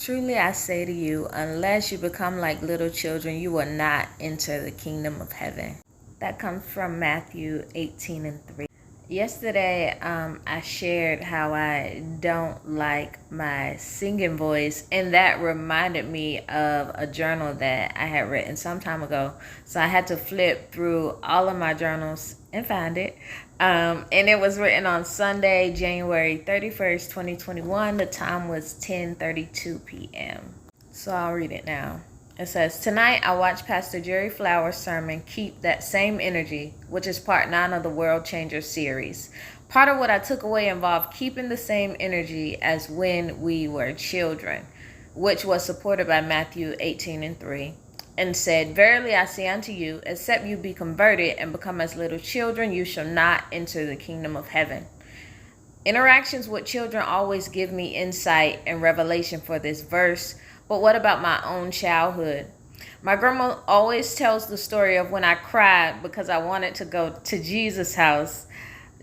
Truly I say to you, unless you become like little children, you will not enter the kingdom of heaven. That comes from Matthew 18:3. Yesterday, I shared how I don't like my singing voice, and that reminded me of a journal that I had written some time ago. So I had to flip through all of my journals and find it. And it was written on Sunday, January 31st, 2021. The time was 10:32 p.m. So I'll read it now. It says, tonight I watched Pastor Jerry Flowers' sermon, Keep That Same Energy, which is part 9 of the World Changer series. Part of what I took away involved keeping the same energy as when we were children, which was supported by Matthew 18:3, and said, verily I say unto you, except you be converted and become as little children, you shall not enter the kingdom of heaven. Interactions with children always give me insight and revelation for this verse. But what about my own childhood? My grandma always tells the story of when I cried because I wanted to go to Jesus' house.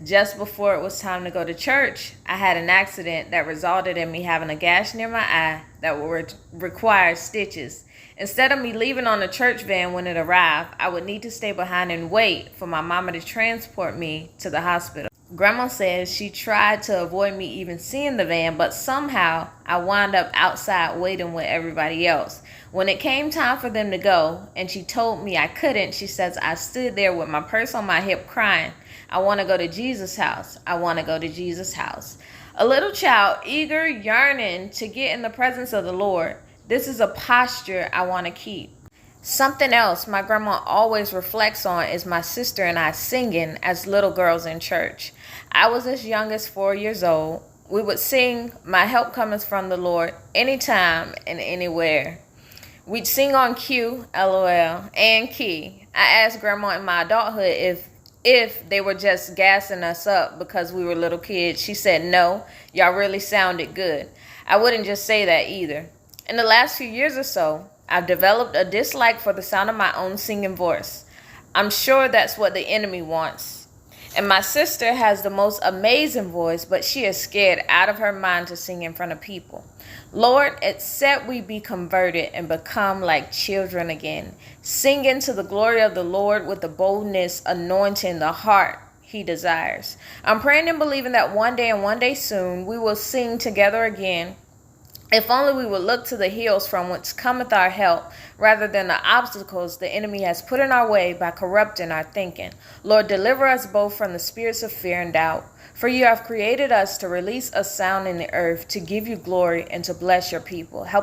Just before it was time to go to church, I had an accident that resulted in me having a gash near my eye that would require stitches. Instead of me leaving on the church van when it arrived, I would need to stay behind and wait for my mama to transport me to the hospital. Grandma says she tried to avoid me even seeing the van, but somehow I wound up outside waiting with everybody else. When it came time for them to go, and she told me I couldn't, she says I stood there with my purse on my hip crying, I want to go to Jesus' house. I want to go to Jesus' house. A little child, eager, yearning to get in the presence of the Lord. This is a posture I want to keep. Something else my grandma always reflects on is my sister and I singing as little girls in church. I was as young as 4 years old. We would sing, My Help Cometh from the Lord, anytime and anywhere. We'd sing on cue, LOL, and key. I asked grandma in my adulthood if they were just gassing us up because we were little kids. She said, no, y'all really sounded good. I wouldn't just say that either. In the last few years or so, I've developed a dislike for the sound of my own singing voice. I'm sure that's what the enemy wants. And my sister has the most amazing voice, but she is scared out of her mind to sing in front of people. Lord, except we be converted and become like children again, singing to the glory of the Lord with the boldness, anointing the heart he desires. I'm praying and believing that one day and one day soon we will sing together again. If only we would look to the hills from whence cometh our help, rather than the obstacles the enemy has put in our way by corrupting our thinking. Lord, deliver us both from the spirits of fear and doubt. For you have created us to release a sound in the earth, to give you glory and to bless your people. Help